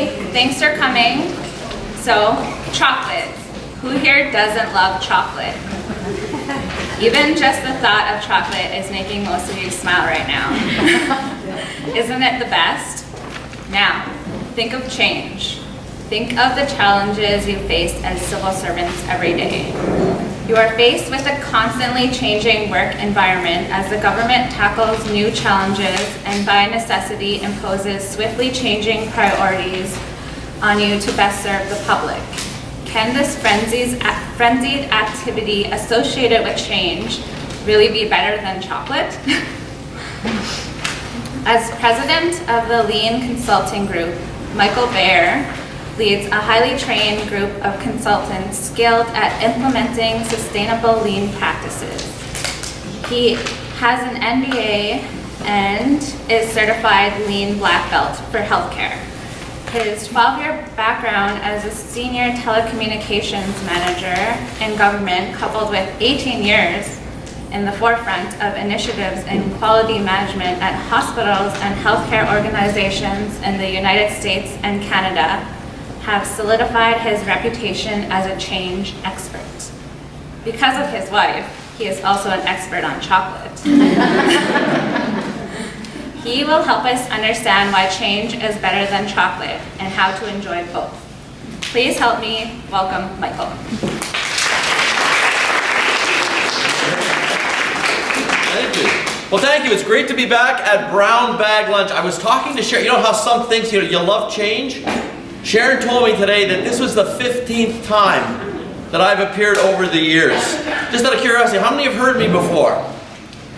everybody. Thanks for coming. So, chocolate. Who here doesn't love chocolate? Even just the thought of chocolate is making most of you smile right now. Isn't it the best? Now, think of change. Think of the challenges you face as civil servants every day. You are faced with a constantly changing work environment as the government tackles new challenges and by necessity imposes swiftly changing priorities on you to best serve the public. Can this frenzied activity associated with change really be better than chocolate? As president of the Lean Consulting Group, Michael Baer leads a highly trained group of consultants skilled at implementing sustainable lean practices. He has an MBA and is certified Lean Black Belt for healthcare. His 12-year background as a senior telecommunications manager in government, coupled with 18 years in the forefront of initiatives in quality management at hospitals and healthcare organizations in the United States and Canada, have solidified his reputation as a change expert. Because of his wife, he is also an expert on chocolate. He will help us understand why change is better than chocolate and how to enjoy both. Please help me welcome Michael. Thank you. Well, thank you. It's great to be back at Brown Bag Lunch. I was talking to Sharon. You know how some things, you love change? Sharon told me today that this was the 15th time that I've appeared over the years. Just out of curiosity, how many have heard me before?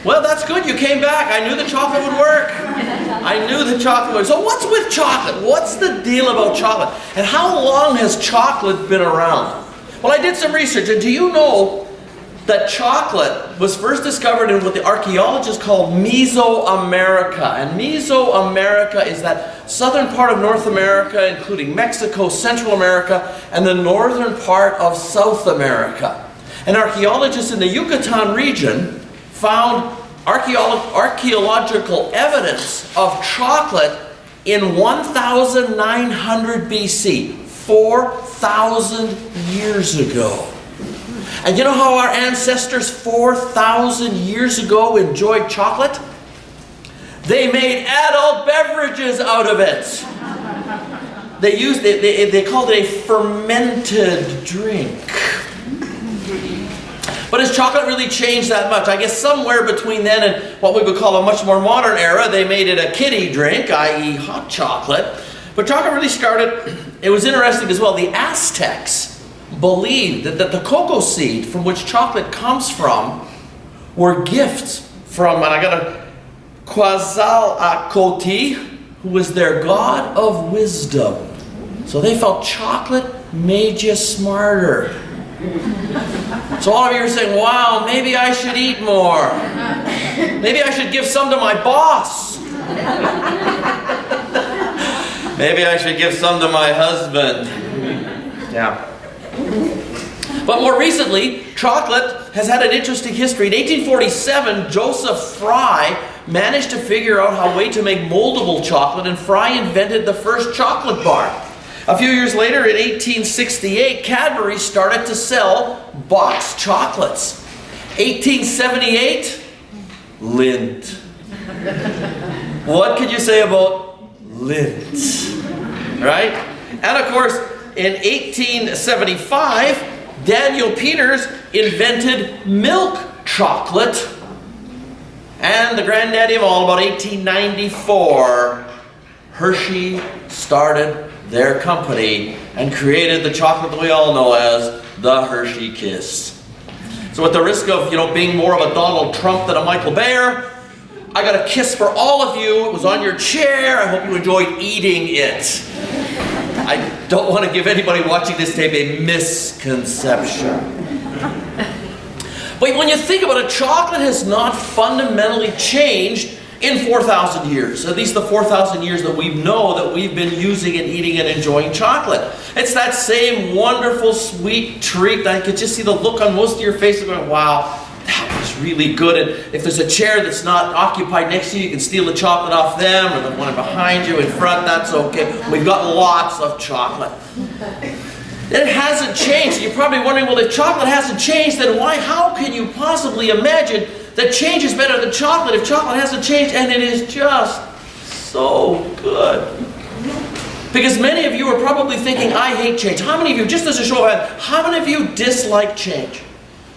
Well, that's good. You came back. I knew the chocolate would work. I knew the chocolate would work. So what's with chocolate? What's the deal about chocolate? And how long has chocolate been around? Well, I did some research, and do you know that chocolate was first discovered in what the archaeologists call Mesoamerica? And Mesoamerica is that southern part of North America, including Mexico, Central America, and the northern part of South America. And archaeologists in the Yucatan region found archaeological evidence of chocolate in 1900 BC, 4,000 years ago. And you know how our ancestors 4,000 years ago enjoyed chocolate? They made adult beverages out of it. They called it a fermented drink. But has chocolate really changed that much? I guess somewhere between then and what we would call a much more modern era, they made it a kiddie drink, i.e. hot chocolate. But chocolate really started, it was interesting as well, the Aztecs believed that the cocoa seed from which chocolate comes from were gifts from, and I got a Quetzalcoatl, who was their god of wisdom. So they felt chocolate made you smarter. So all of you are saying, wow, maybe I should eat more. Maybe I should give some to my boss. Maybe I should give some to my husband. Yeah. But more recently, chocolate has had an interesting history. In 1847, Joseph Fry managed to figure out a way to make moldable chocolate, and Fry invented the first chocolate bar. A few years later, in 1868, Cadbury started to sell boxed chocolates. 1878, Lindt. What could you say about Lindt? Right? And of course, in 1875, Daniel Peters invented milk chocolate. And the granddaddy of all, about 1894, Hershey started their company and created the chocolate that we all know as the Hershey Kiss. So at the risk of, being more of a Donald Trump than a Michael Baer, I got a kiss for all of you. It was on your chair. I hope you enjoyed eating it. I don't want to give anybody watching this tape a misconception. But when you think about it, chocolate has not fundamentally changed in 4,000 years. At least the 4,000 years that we know that we've been using and eating and enjoying chocolate. It's that same wonderful sweet treat. I could just see the look on most of your faces going, wow, that was really good. And if there's a chair that's not occupied next to you, you can steal the chocolate off them, or the one behind you in front, that's okay. We've got lots of chocolate. It hasn't changed. You're probably wondering, well, if chocolate hasn't changed, then how can you possibly imagine that change is better than chocolate if chocolate hasn't changed? And it is just so good. Because many of you are probably thinking, I hate change. How many of you, just as a show of hands, how many of you dislike change?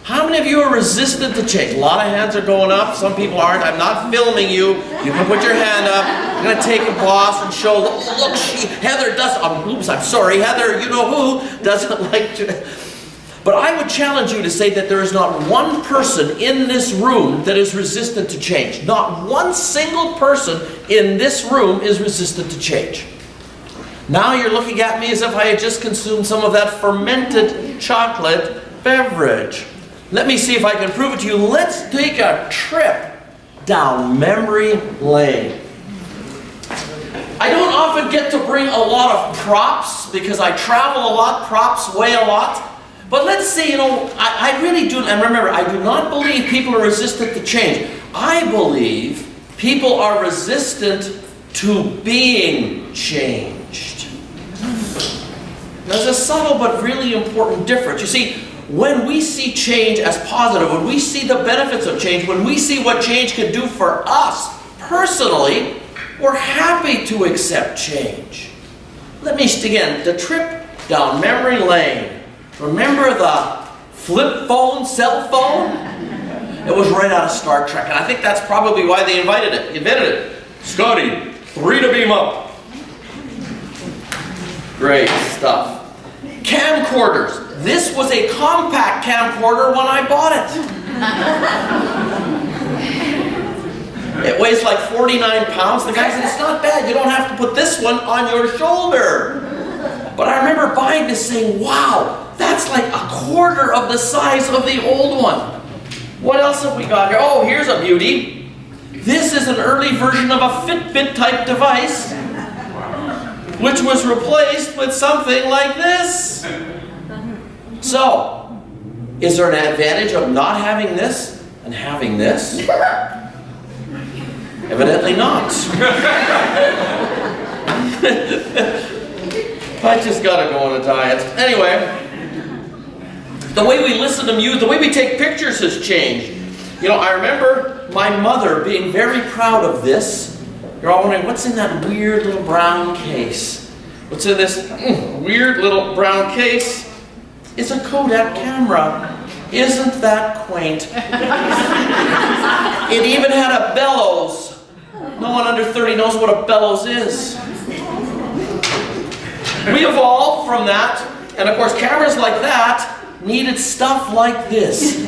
How many of you are resistant to change? A lot of hands are going up. Some people aren't. I'm not filming you. You can put your hand up. I'm going to take a pause and show, look, Heather does, oops, I'm sorry, Heather, you know who, doesn't like to. But I would challenge you to say that there is not one person in this room that is resistant to change. Not one single person in this room is resistant to change. Now you're looking at me as if I had just consumed some of that fermented chocolate beverage. Let me see if I can prove it to you. Let's take a trip down memory lane. I don't often get to bring a lot of props because I travel a lot, props weigh a lot. But let's see, I really do, and remember, I do not believe people are resistant to change. I believe people are resistant to being changed. There's a subtle but really important difference. You see, when we see change as positive, when we see the benefits of change, when we see what change can do for us personally, we're happy to accept change. Let me again, the trip down memory lane. Remember the flip phone, cell phone? It was right out of Star Trek, and I think that's probably why they invented it. Scotty, 3 to beam up. Great stuff. Camcorders. This was a compact camcorder when I bought it. It weighs like 49 pounds. The guy said, it's not bad. You don't have to put this one on your shoulder. But I remember buying this saying, wow, that's like a quarter of the size of the old one. What else have we got here? Oh, here's a beauty. This is an early version of a Fitbit type device, which was replaced with something like this. So, is there an advantage of not having this and having this? Evidently not. I just gotta go on a diet. Anyway, the way we listen to music, the way we take pictures has changed. I remember my mother being very proud of this. You're all wondering, what's in that weird little brown case? What's in this weird little brown case? It's a Kodak camera. Isn't that quaint? It even had a bellows. No one under 30 knows what a bellows is. We evolved from that, and of course cameras like that needed stuff like this.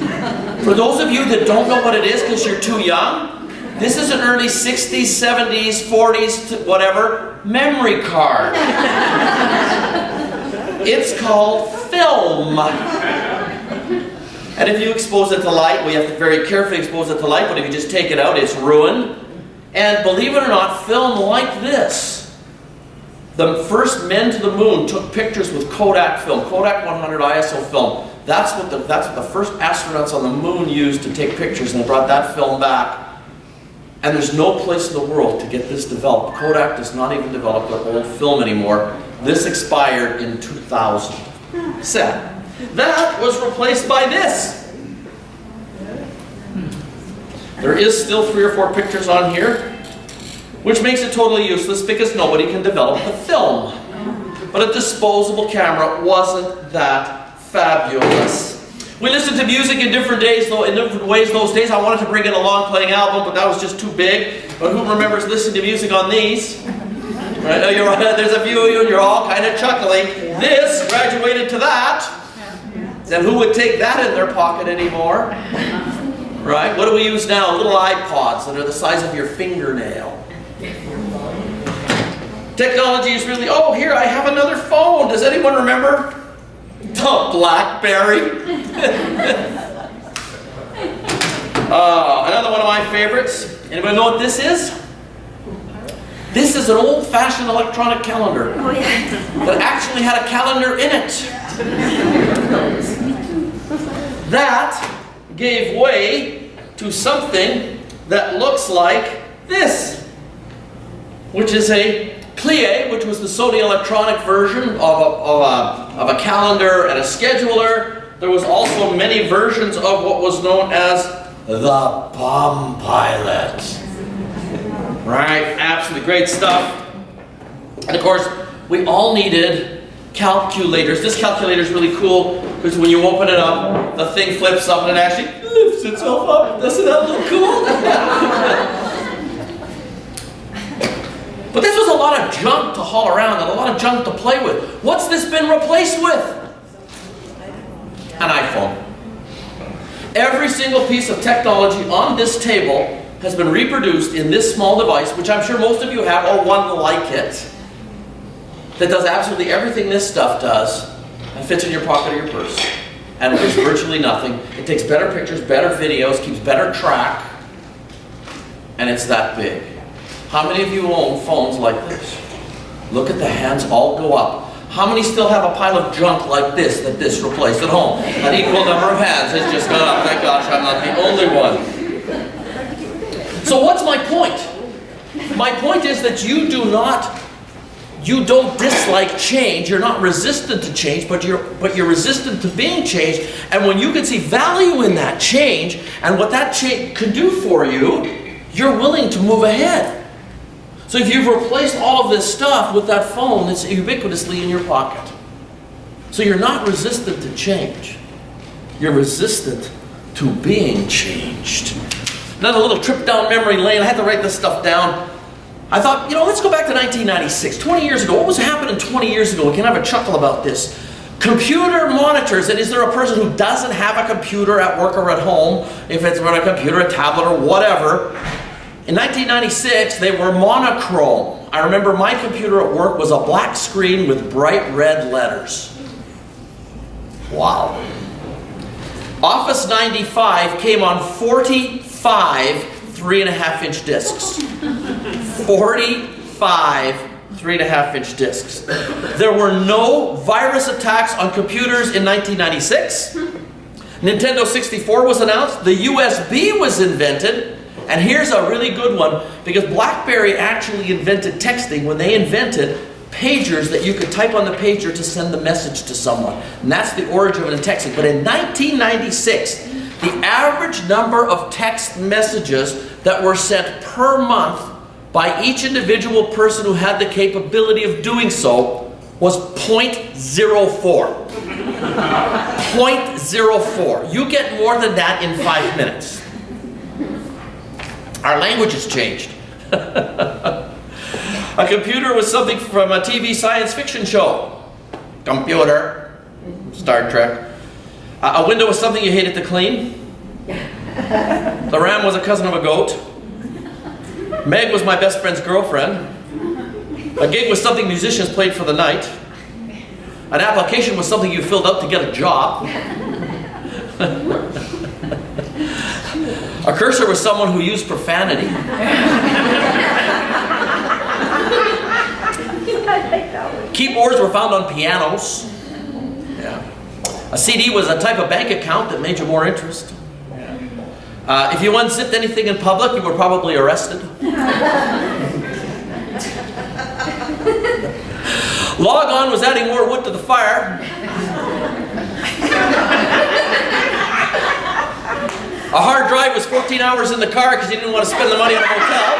For those of you that don't know what it is because you're too young, this is an early 60s, 70s, 40s, whatever, memory card. It's called film. And if you expose it to light, we have to very carefully expose it to light, but if you just take it out, it's ruined. And believe it or not, film like this. The first men to the moon took pictures with Kodak film, Kodak 100 ISO film. That's what the first astronauts on the moon used to take pictures, and they brought that film back. And there's no place in the world to get this developed. Kodak does not even develop their old film anymore. This expired in 2000. Sad. That was replaced by this. There is still 3 or 4 pictures on here, which makes it totally useless because nobody can develop the film. But a disposable camera wasn't that fabulous. We listened to music in different ways those days. I wanted to bring in a long playing album, but that was just too big. But who remembers listening to music on these? Right? There's a few of you and you're all kind of chuckling. This graduated to that. Then who would take that in their pocket anymore? Right? What do we use now? Little iPods that are the size of your fingernail. Technology is really, oh, here, I have another phone. Does anyone remember? The BlackBerry. Another one of my favorites. Anybody know what this is? This is an old-fashioned electronic calendar that actually had a calendar in it. That gave way to something that looks like this, which is a plie, which was the Sony electronic version of a calendar and a scheduler. There was also many versions of what was known as the Palm Pilot. Right, absolutely great stuff. And of course, we all needed calculators. This calculator is really cool because when you open it up, the thing flips up and it actually lifts itself up. Doesn't that look cool? But this was a lot of junk to haul around and a lot of junk to play with. What's this been replaced with? An iPhone. Every single piece of technology on this table has been reproduced in this small device, which I'm sure most of you have, or one like it, that does absolutely everything this stuff does and fits in your pocket or your purse and weighs virtually nothing. It takes better pictures, better videos, keeps better track, and it's that big. How many of you own phones like this? Look at the hands all go up. How many still have a pile of junk like this that this replaced at home? An equal number of hands has just gone up. Thank gosh I'm not the only one. So what's my point? My point is that you don't dislike change. You're not resistant to change, but you're resistant to being changed. And when you can see value in that change and what that change can do for you, you're willing to move ahead. So if you've replaced all of this stuff with that phone that's ubiquitously in your pocket, so you're not resistant to change. You're resistant to being changed. Another little trip down memory lane. I had to write this stuff down. I thought, let's go back to 1996, 20 years ago. What was happening 20 years ago? We can have a chuckle about this. Computer monitors, and is there a person who doesn't have a computer at work or at home, if it's on a computer, a tablet, or whatever? In 1996, they were monochrome. I remember my computer at work was a black screen with bright red letters. Wow. Office 95 came on 45 3.5-inch discs. 45 3.5-inch discs. There were no virus attacks on computers in 1996. Nintendo 64 was announced. The USB was invented. And here's a really good one, because BlackBerry actually invented texting when they invented pagers that you could type on the pager to send the message to someone. And that's the origin of texting. But in 1996, the average number of text messages that were sent per month by each individual person who had the capability of doing so was 0.04. 0.04. You get more than that in 5 minutes. Our language has changed. A computer was something from a TV science fiction show. Computer. Star Trek. A window was something you hated to clean. The ram was a cousin of a goat. Meg was my best friend's girlfriend. A gig was something musicians played for the night. An application was something you filled out to get a job. A cursor was someone who used profanity. Keyboards were found on pianos. Yeah. A CD was a type of bank account that made you more interest. If you unzipped anything in public, you were probably arrested. Log on was adding more wood to the fire. A hard drive was 14 hours in the car because you didn't want to spend the money on a hotel.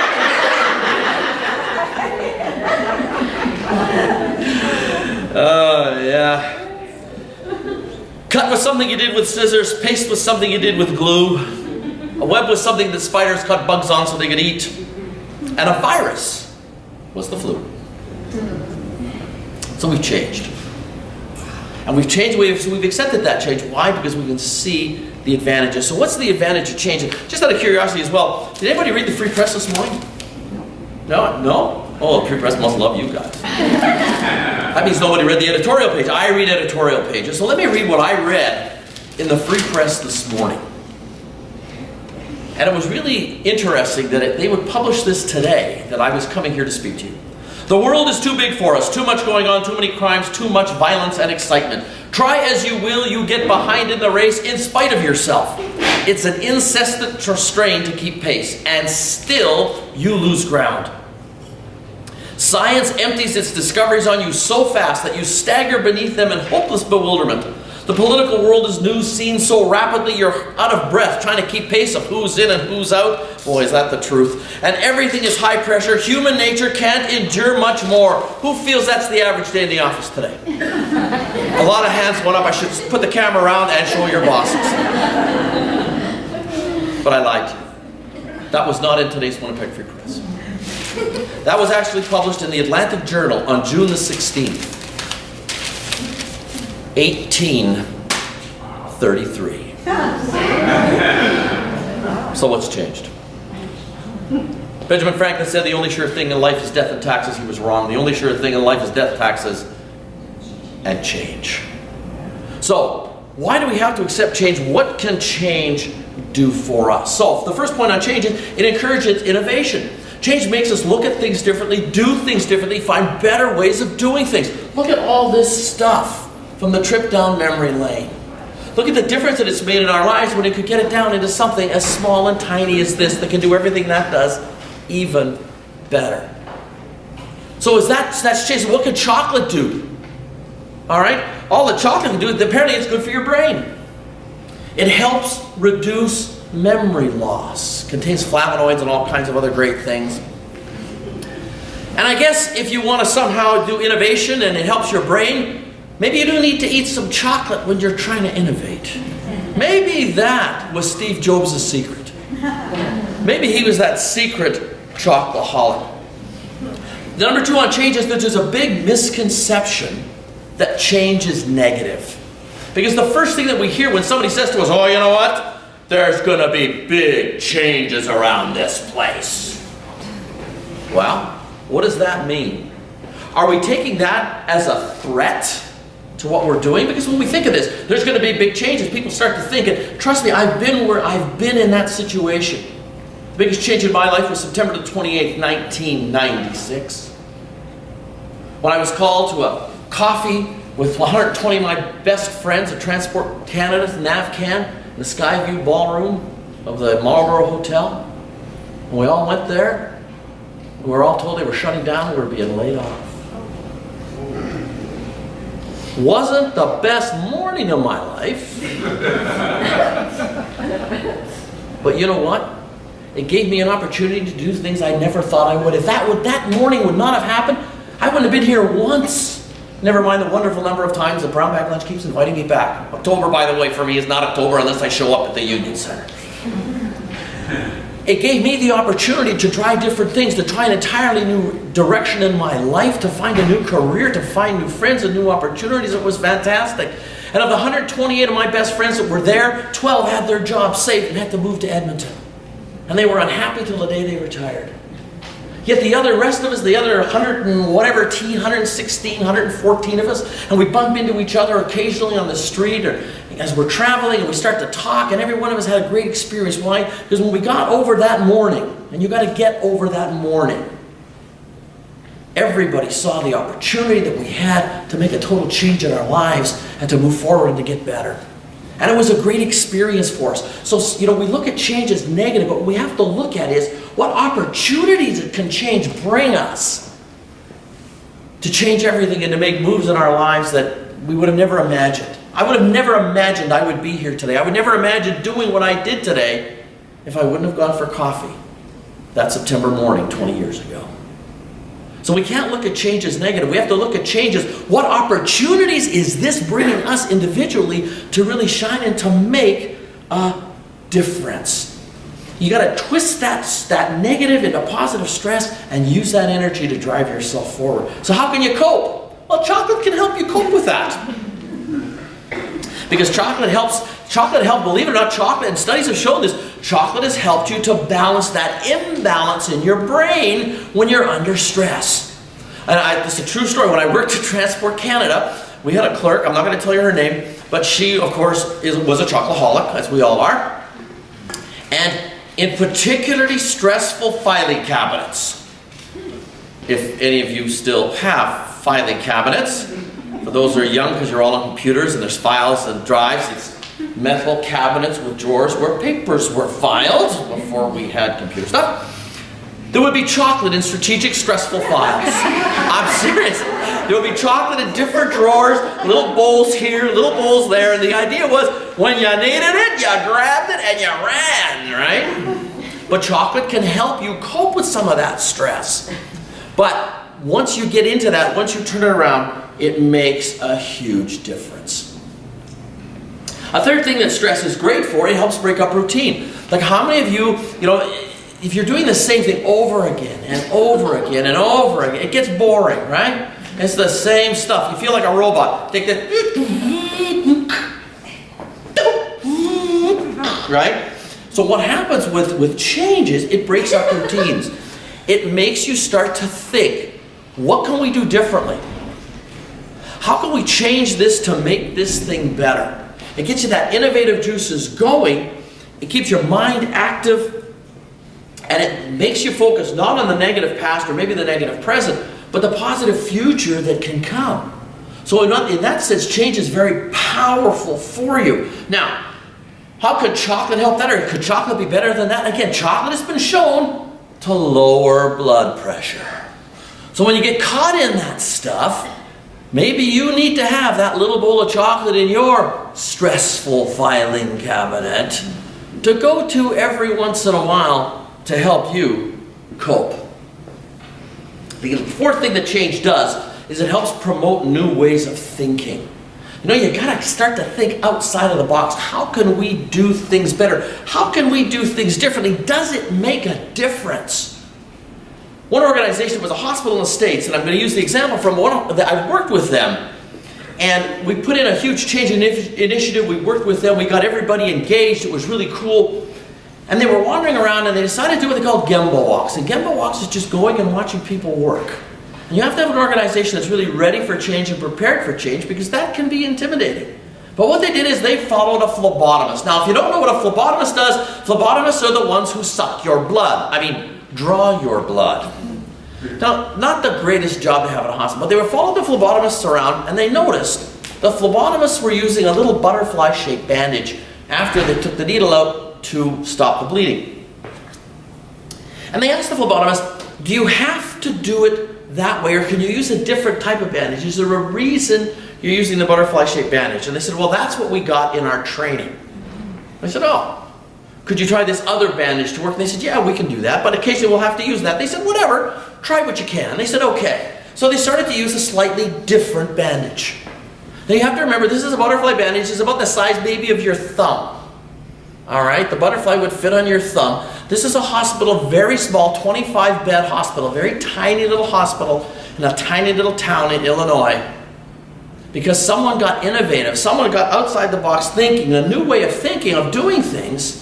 Yeah. Cut was something you did with scissors. Paste was something you did with glue. A web was something that spiders cut bugs on so they could eat. And a virus was the flu. So we've changed. And we've changed, so we've accepted that change. Why? Because we can see the advantages. So what's the advantage of changing? Just out of curiosity as well, did anybody read the Free Press this morning? No? No? Oh, the Free Press must love you guys. That means nobody read the editorial page. I read editorial pages. So let me read what I read in the Free Press this morning. And it was really interesting that they would publish this today, that I was coming here to speak to you. The world is too big for us. Too much going on, too many crimes, too much violence and excitement. Try as you will, you get behind in the race in spite of yourself. It's an incessant strain to keep pace, and still you lose ground. Science empties its discoveries on you so fast that you stagger beneath them in hopeless bewilderment. The political world is news seen so rapidly you're out of breath trying to keep pace of who's in and who's out. Boy, is that the truth. And everything is high pressure. Human nature can't endure much more. Who feels that's the average day in the office today? A lot of hands went up. I should put the camera around and show your bosses. But I lied to you. That was not in today's Winnipeg Free Press. That was actually published in the Atlantic Journal on June the 16th. 1833. So what's changed? Benjamin Franklin said the only sure thing in life is death and taxes. He was wrong. The only sure thing in life is death, taxes, and change. So, why do we have to accept change? What can change do for us? So, the first point on change is it encourages innovation. Change makes us look at things differently, do things differently, find better ways of doing things. Look at all this stuff from the trip down memory lane. Look at the difference that it's made in our lives when it could get it down into something as small and tiny as this that can do everything that does, even better. So that's change. What can chocolate do? All right? All the chocolate can do, apparently it's good for your brain. It helps reduce memory loss. Contains flavonoids and all kinds of other great things. And I guess if you want to somehow do innovation and it helps your brain, maybe you do need to eat some chocolate when you're trying to innovate. Maybe that was Steve Jobs' secret. Maybe he was that secret chocoholic. The number two on change is that there's a big misconception that change is negative. Because the first thing that we hear when somebody says to us, oh, you know what? There's going to be big changes around this place. Well, what does that mean? Are we taking that as a threat to what we're doing? Because when we think of this, there's going to be big changes. People start to think, and trust me, I've been in that situation. The biggest change in my life was September the 28th, 1996. When I was called to a coffee with 120 of my best friends at Transport Canada's NavCan in the Skyview Ballroom of the Marlborough Hotel. And we all went there. We were all told they were shutting down. We were being laid off. Wasn't the best morning of my life. But you know what? It gave me an opportunity to do things I never thought I would. If that morning would not have happened, I wouldn't have been here once. Never mind the wonderful number of times that Brown Bag Lunch keeps inviting me back. October, by the way, for me is not October unless I show up at the Union Center. It gave me the opportunity to try different things, to try an entirely new direction in my life, to find a new career, to find new friends and new opportunities. It was fantastic. And of the 128 of my best friends that were there, 12 had their jobs saved and had to move to Edmonton. And they were unhappy till the day they retired. Yet the rest of us, the other 100 and whatever, 116, 114 of us, and we bump into each other occasionally on the street or as we're traveling and we start to talk, and every one of us had a great experience. Why? Because when we got over that morning, and you got to get over that morning, everybody saw the opportunity that we had to make a total change in our lives and to move forward and to get better. And it was a great experience for us. So, we look at change as negative, but what we have to look at is what opportunities can change bring us to change everything and to make moves in our lives that we would have never imagined. I would have never imagined I would be here today. I would never imagine doing what I did today if I wouldn't have gone for coffee that September morning 20 years ago. So we can't look at change as negative. We have to look at change as what opportunities is this bringing us individually to really shine and to make a difference. You got to twist that negative into positive stress and use that energy to drive yourself forward. So how can you cope? Well, chocolate can help you cope with that. Because chocolate helps, believe it or not, chocolate, and studies have shown this, chocolate has helped you to balance that imbalance in your brain when you're under stress. And this is a true story. When I worked at Transport Canada, we had a clerk, I'm not going to tell you her name, but she, of course, was a chocoholic, as we all are. And in particularly stressful filing cabinets, if any of you still have filing cabinets, for those who are young, because you're all on computers and there's files and drives, metal cabinets with drawers where papers were filed before we had computer stuff. There would be chocolate in strategic, stressful files. I'm serious. There would be chocolate in different drawers, little bowls here, little bowls there, and the idea was when you needed it, you grabbed it and you ran, right? But chocolate can help you cope with some of that stress. But once you get into that, once you turn it around, it makes a huge difference. A third thing that stress is great for, it helps break up routine. Like how many of you, if you're doing the same thing over again and over again and over again, it gets boring, right? It's the same stuff. You feel like a robot. Take that, right? So what happens with change is it breaks up routines. It makes you start to think, what can we do differently? How can we change this to make this thing better? It gets you that innovative juices going. It keeps your mind active. And it makes you focus not on the negative past or maybe the negative present, but the positive future that can come. So in that sense, change is very powerful for you. Now, how could chocolate help that? Or could chocolate be better than that? Again, chocolate has been shown to lower blood pressure. So when you get caught in that stuff, maybe you need to have that little bowl of chocolate in your stressful filing cabinet to go to every once in a while to help you cope. The fourth thing that change does is it helps promote new ways of thinking. You gotta start to think outside of the box. How can we do things better? How can we do things differently? Does it make a difference? One organization was a hospital in the States, and I'm going to use the example from one that I've worked with them. And we put in a huge change initiative. We worked with them. We got everybody engaged. It was really cool. And they were wandering around, and they decided to do what they call Gemba walks. And Gemba walks is just going and watching people work. And you have to have an organization that's really ready for change and prepared for change, because that can be intimidating. But what they did is they followed a phlebotomist. Now, if you don't know what a phlebotomist does, phlebotomists are the ones who suck your blood. Draw your blood. Now, not the greatest job to have in a hospital, but they were following the phlebotomists around, and they noticed the phlebotomists were using a little butterfly-shaped bandage after they took the needle out to stop the bleeding. And they asked the phlebotomist, do you have to do it that way, or can you use a different type of bandage? Is there a reason you're using the butterfly-shaped bandage? And they said, well, that's what we got in our training. I said, oh, could you try this other bandage to work? And they said, yeah, we can do that, but occasionally we'll have to use that. They said, whatever, try what you can. They said, okay. So they started to use a slightly different bandage. Now you have to remember, this is a butterfly bandage. It's about the size maybe of your thumb. All right, the butterfly would fit on your thumb. This is a hospital, very small, 25-bed hospital, very tiny little hospital in a tiny little town in Illinois. Because someone got innovative, someone got outside the box thinking, a new way of thinking, of doing things.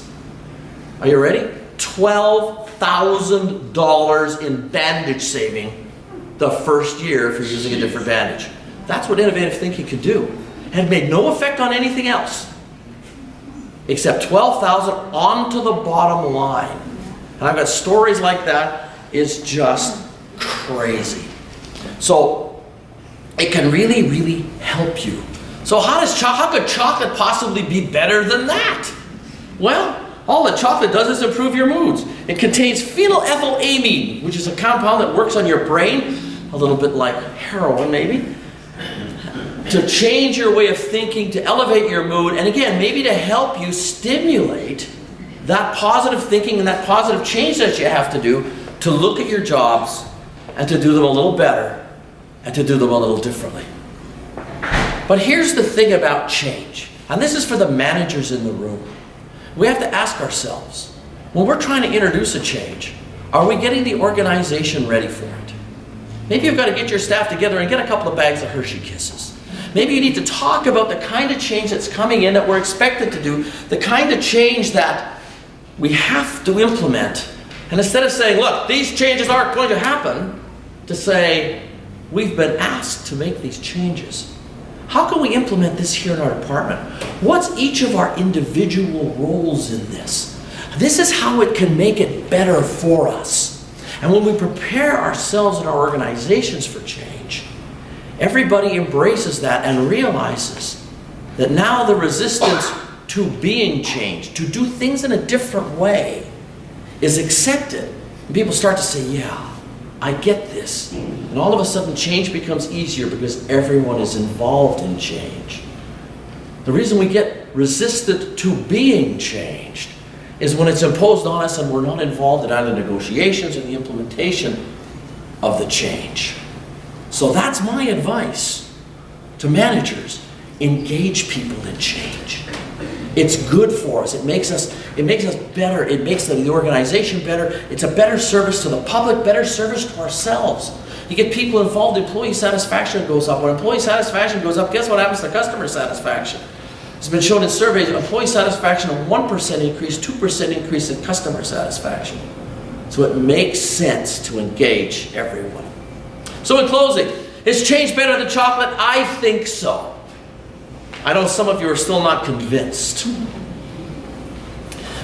Are you ready? $12,000 in bandage saving the first year for using a different bandage. That's what innovative thinking could do. It had made no effect on anything else, except $12,000 onto the bottom line. And I've got stories like that. It's just crazy. So it can really, really help you. So how could chocolate possibly be better than that? Well, all that chocolate does is improve your moods. It contains phenylethylamine, which is a compound that works on your brain, a little bit like heroin maybe, to change your way of thinking, to elevate your mood, and again, maybe to help you stimulate that positive thinking and that positive change that you have to do to look at your jobs and to do them a little better and to do them a little differently. But here's the thing about change, and this is for the managers in the room. We have to ask ourselves, when we're trying to introduce a change, are we getting the organization ready for it? Maybe you've got to get your staff together and get a couple of bags of Hershey Kisses. Maybe you need to talk about the kind of change that's coming in that we're expected to do, the kind of change that we have to implement. And instead of saying, look, these changes aren't going to happen, to say, we've been asked to make these changes. How can we implement this here in our department? What's each of our individual roles in this? This is how it can make it better for us. And when we prepare ourselves and our organizations for change, everybody embraces that and realizes that now the resistance to being changed, to do things in a different way, is accepted, and people start to say, yeah, I get this. And all of a sudden change becomes easier because everyone is involved in change. The reason we get resistant to being changed is when it's imposed on us and we're not involved in either negotiations or the implementation of the change. So that's my advice to managers. Engage people in change. It's good for us. It makes us better. It makes the organization better. It's a better service to the public, better service to ourselves. You get people involved, employee satisfaction goes up. When employee satisfaction goes up, guess what happens to customer satisfaction? It's been shown in surveys, employee satisfaction, a 1% increase, 2% increase in customer satisfaction. So it makes sense to engage everyone. So in closing, is change better than chocolate? I think so. I know some of you are still not convinced.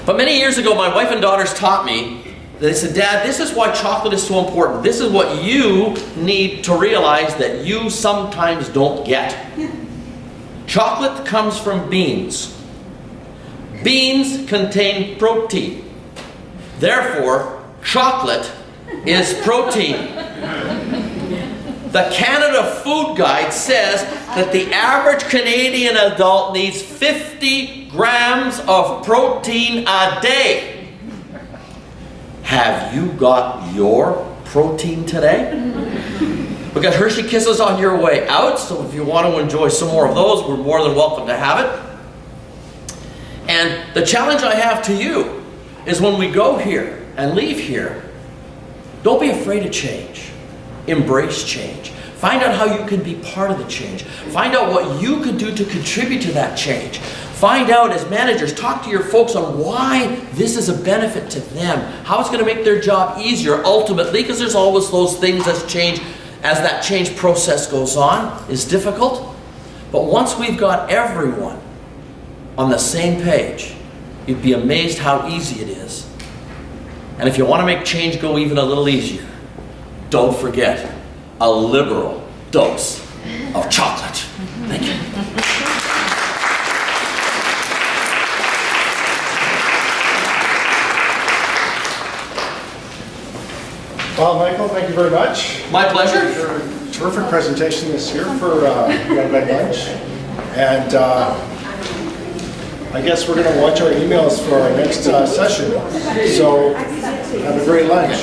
But many years ago, my wife and daughters taught me, they said, Dad, this is why chocolate is so important. This is what you need to realize that you sometimes don't get. Chocolate comes from beans. Beans contain protein. Therefore, chocolate is protein. The Canada Food Guide says that the average Canadian adult needs 50 grams of protein a day. Have you got your protein today? We got Hershey Kisses on your way out, so if you want to enjoy some more of those, we're more than welcome to have it. And the challenge I have to you is when we go here and leave here, don't be afraid of change. Embrace change. Find out how you can be part of the change. Find out what you could do to contribute to that change. Find out as managers, talk to your folks on why this is a benefit to them, how it's going to make their job easier ultimately, because there's always those things as change, as that change process goes on, is difficult. But once we've got everyone on the same page, you'd be amazed how easy it is. And if you want to make change go even a little easier, don't forget a liberal dose of chocolate. Thank you. Well, Michael, thank you very much. My pleasure. Your terrific presentation this year for Red Red Lunch. And I guess we're going to watch our emails for our next session. So have a great lunch.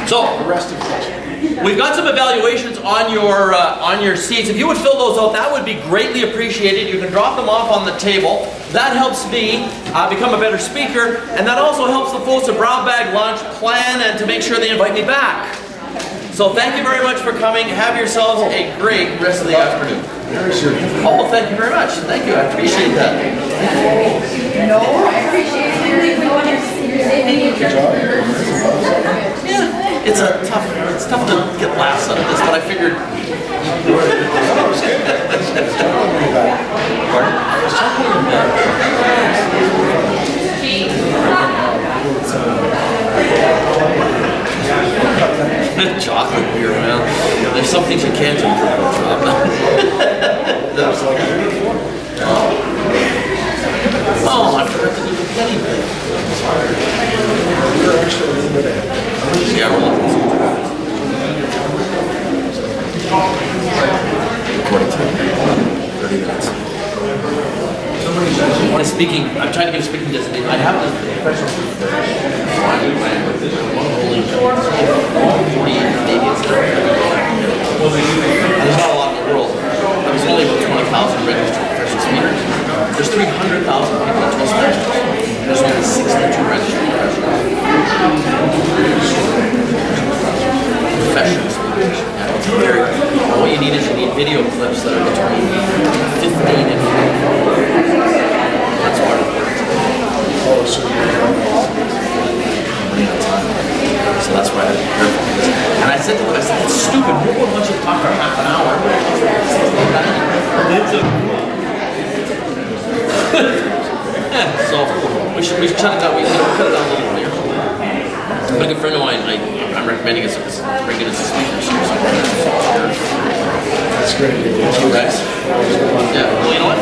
So, The rest of the session. we've got some evaluations on your seats. If you would fill those out, that would be greatly appreciated. You can drop them off on the table. That helps me become a better speaker, and that also helps the folks at Brown Bag Lunch plan and to make sure they invite me back. So thank you very much for coming. Have yourselves a great rest of the afternoon. There's your Oh, well, thank you very much. Thank you. I appreciate that. No, I appreciate it. We want to see good job. Yeah, it's tough to get laughs out of this, but I figured. Oh, it's good. It's totally back. Pardon? Chocolate beer, man. There's some things you can't improve on chocolate. Oh, I forgot to do the penny bit. You're actually a little bit ahead. Yeah, we're looking. Recording time. 30 minutes. When I'm speaking, I'm trying to get a speaking designation. I have the professional only 48 Canadians. There's not a lot in the world. There's only about 20,000 registered professional speakers. There's 300,000 people in Toastmasters. There's only 62 registered professional speakers. Yeah, it's very, all you need is video clips that are between 15 and 40. That's part of it. Oh, so So that's why I had to be careful. And I said to them, I said, it's stupid. No one wants you to talk for half an hour. So we should cut it down. We cut it down a little earlier. But a good friend of mine, I'm recommending as bring it as a speaker. that's great. Guys. Yeah. Well, you know what?